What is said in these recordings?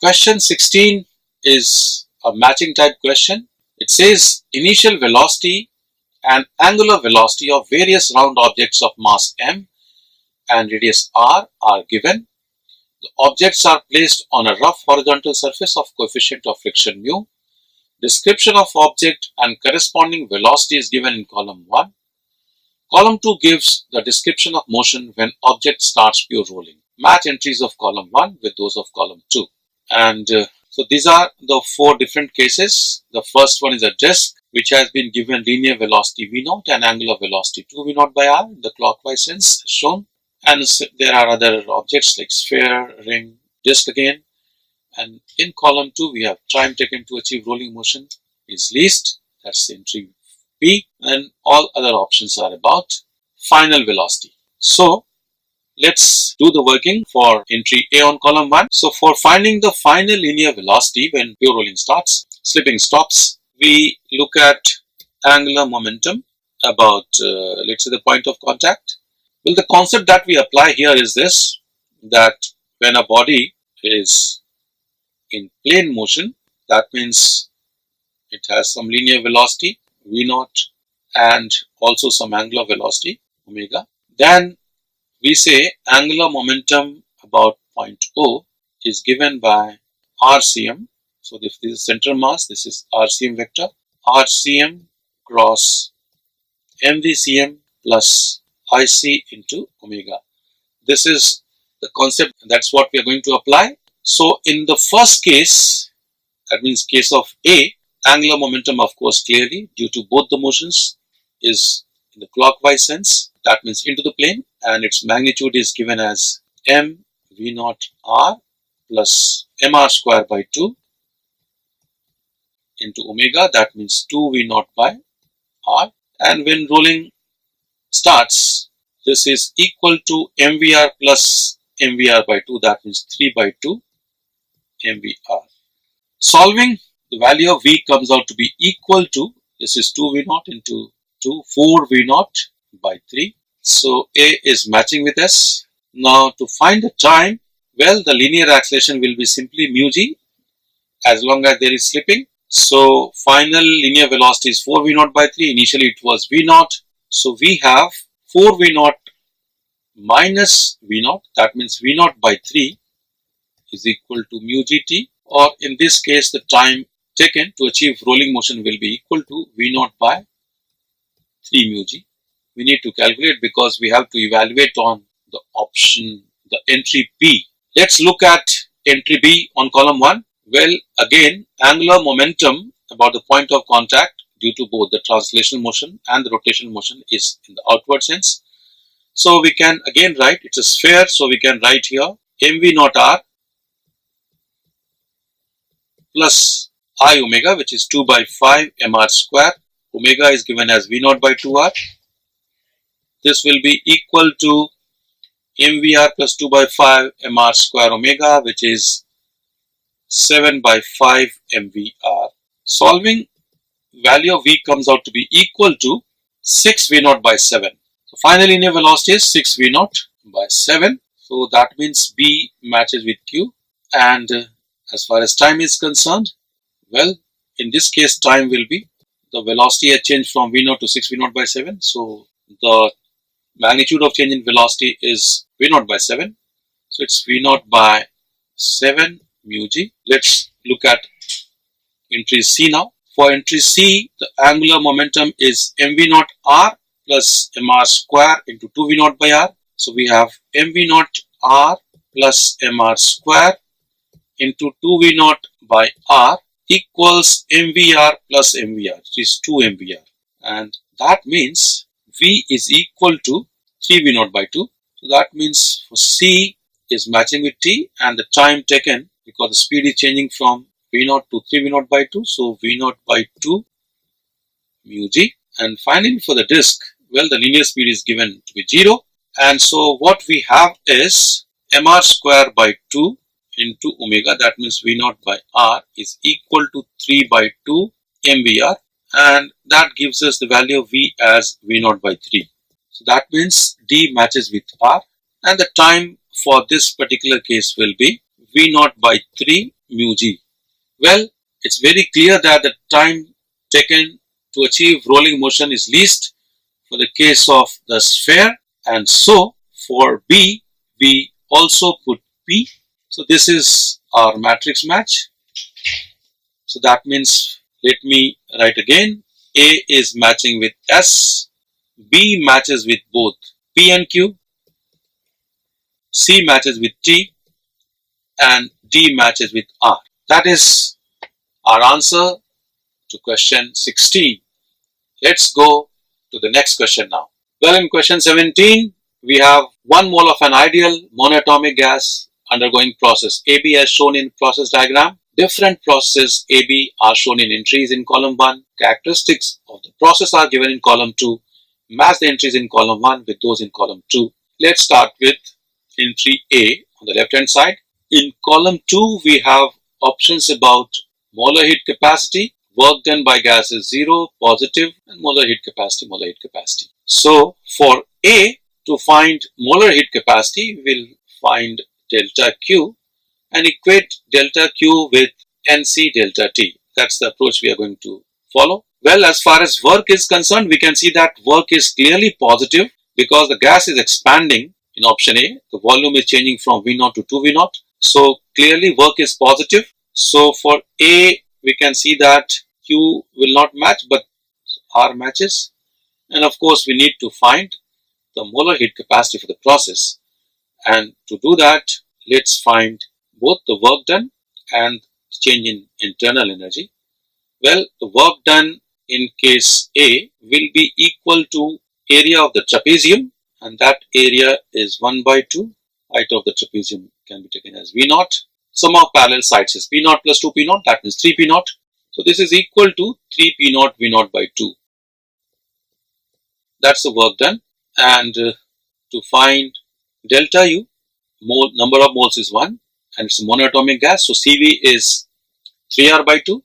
Question 16 is a matching type question. It says initial velocity and angular velocity of various round objects of mass m and radius r are given. The objects are placed on a rough horizontal surface of coefficient of friction mu. Description of object and corresponding velocity is given in column 1. Column 2 gives the description of motion when object starts pure rolling. Match entries of column 1 with those of column 2. And so these are the 4 different cases. The first one is a disk which has been given linear velocity v0 and angular velocity 2v0 by r in the clockwise sense as shown. And there are other objects like sphere, ring, disk again. And in column 2 we have time taken to achieve rolling motion is least, that's entry P, and all other options are about final velocity. So let's do the working for entry A on column 1. So for finding the final linear velocity when pure rolling starts, slipping stops, we look at angular momentum about let's say the point of contact. Well, the concept that we apply here is this, that when a body is in plane motion, that means it has some linear velocity v0 and also some angular velocity omega. Then we say angular momentum about point O is given by RCM. So if this is center mass, this is RCM vector, RCM cross MVCM plus IC into omega. This is the concept, that's what we are going to apply. So in the first case, that means case of A, angular momentum of course clearly due to both the motions is in the clockwise sense, that means into the plane, and its magnitude is given as m v0 r plus mr square by 2 into omega, that means 2 v0 by r. And when rolling starts, this is equal to mvr plus mvr by 2, that means 3 by 2 mvr. Solving, the value of v comes out to be equal to, this is 2v0 into 2, 4v0 by 3. So A is matching with S. Now to find the time, well, the linear acceleration will be simply mu g as long as there is slipping. So final linear velocity is 4v0 by 3. Initially it was v0. So we have 4v0 minus v0, that means v0 by 3 is equal to mu gt, or in this case the time taken to achieve rolling motion will be equal to v0 by 3 mu g. We need to calculate because we have to evaluate on the option, the entry B. Let's look at entry B on column 1. Well, again, angular momentum about the point of contact due to both the translational motion and the rotational motion is in the outward sense. So we can again write, it's a sphere, so we can write here mv0 r plus I omega, which is 2 by 5 mr square. Omega is given as v0 by 2r. This will be equal to mvr plus 2 by 5 mr square omega, which is 7 by 5 mvr. Solving, value of v comes out to be equal to 6 v0 by 7. So final linear velocity is 6 v0 by 7. So that means B matches with Q. And as far as time is concerned, well, in this case time will be, the velocity has changed from v0 to 6 v0 by 7. So the magnitude of change in velocity is v0 by 7. So it's v0 by 7 mu g. Let's look at entry C now. For entry C, the angular momentum is mv0 r plus mr square into 2v0 by r. So we have mv0 r plus mr square into 2v0 by r equals mvr plus mvr, which is 2 mvr. And that means v is equal to 3v0 by 2. So that means for C is matching with T, and the time taken, because the speed is changing from v0 to 3v0 by 2. So v0 by 2 mu g. And finally for the disk, well, the linear speed is given to be 0. And so what we have is mr square by 2 into omega, that means v0 by r is equal to 3 by 2 mvr, and that gives us the value of v as v0 by 3. So that means D matches with R, and the time for this particular case will be v0 by 3 mu g. Well, it's very clear that the time taken to achieve rolling motion is least for the case of the sphere, and so for B we also put P. So this is our matrix match. So that means, let me write again, A is matching with S, B matches with both P and Q, C matches with T, and D matches with R. That is our answer to question 16. Let's go to the next question now. Well, in question 17, we have 1 mole of an ideal monatomic gas undergoing process AB as shown in process diagram. Different processes AB are shown in entries in column 1. Characteristics of the process are given in column 2. Match the entries in column 1 with those in column 2. Let's start with entry A on the left hand side. In column 2, we have options about molar heat capacity, work done by gas is 0, positive, and molar heat capacity, molar heat capacity. So for A, to find molar heat capacity, we'll find delta Q and equate delta Q with NC delta T. That's the approach we are going to follow. Well, as far as work is concerned, we can see that work is clearly positive because the gas is expanding in option A. The volume is changing from V0 to 2V0. So clearly work is positive. So for A, we can see that Q will not match, but R matches. And of course, we need to find the molar heat capacity for the process. And to do that, let's find both the work done and change in internal energy. Well, the work done in case A will be equal to area of the trapezium, and that area is 1 by 2. Height of the trapezium can be taken as V0. Sum of parallel sides is P0 plus 2P0, that means 3P0. So this is equal to 3P0 V0 by 2. That's the work done. And to find delta U, number of moles is 1 and it's a monatomic gas. So CV is 3R by 2.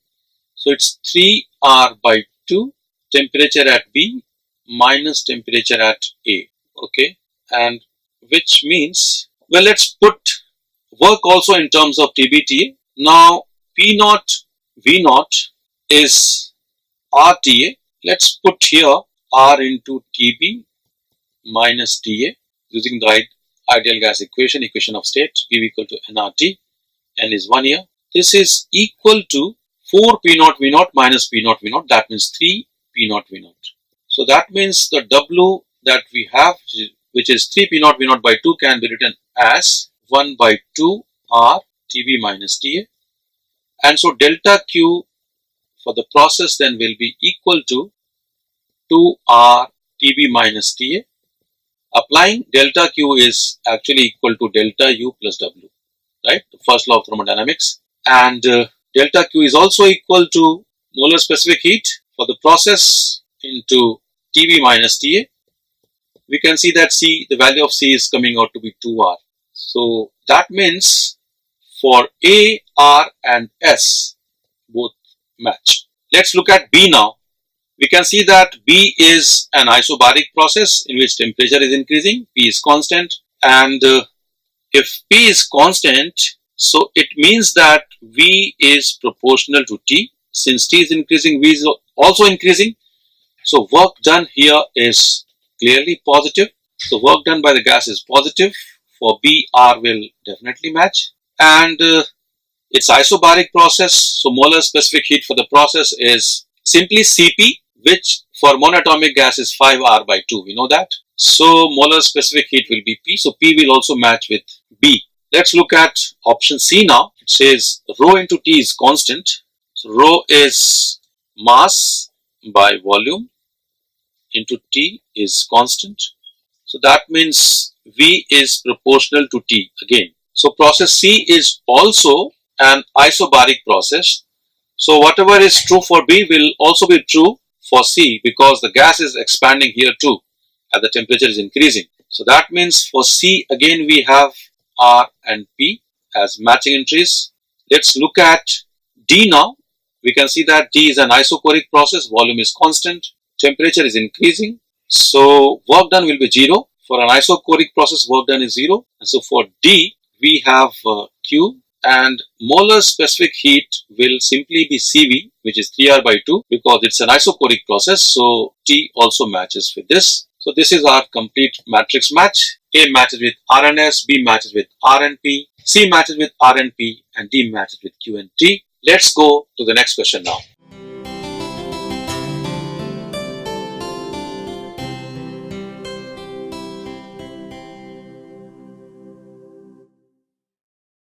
So it's 3R by 2, temperature at B minus temperature at A. Okay. And which means, well, let's put work also in terms of TBTA. Now P0 V0 is RTA. Let's put here R into TB minus TA using the ideal gas equation of state, P equal to nRT, N is 1 here. This is equal to 4 P0 V0 minus P0 V0, that means 3 P0 V0. So that means the W that we have, which is 3 P0 V0 by 2, can be written as 1 by 2 R TB minus TA. And so delta Q for the process then will be equal to 2 R TB minus TA. Applying delta Q is actually equal to delta U plus W, right? The first law of thermodynamics. And delta Q is also equal to molar specific heat for the process into TB minus TA. We can see that C, the value of C is coming out to be 2R. So that means for A, R and S, both match. Let's look at B now. We can see that B is an isobaric process in which temperature is increasing, P is constant, and if P is constant, so it means that V is proportional to T. Since T is increasing, V is also increasing. So work done here is clearly positive. So work done by the gas is positive. For B, R will definitely match. And it's isobaric process. So molar specific heat for the process is simply Cp, which for monatomic gas is 5R by 2. We know that. So molar specific heat will be P. So P will also match with B. Let's look at option C now. It says rho into T is constant. So rho is mass by volume into T is constant. So that means V is proportional to T again. So process C is also an isobaric process. So whatever is true for B will also be true for C because the gas is expanding here too as the temperature is increasing. So that means for C again we have R and P as matching entries. Let's look at D now. We can see that D is an isochoric process, volume is constant, temperature is increasing. So work done will be 0. For an isochoric process, work done is 0. And so for D, we have Q and molar specific heat will simply be CV, which is 3R by 2, because it's an isochoric process. So T also matches with this. So this is our complete matrix match. A matches with RNS, B matches with RNP, C matches with RNP, and D matches with Q and T. Let's go to the next question now.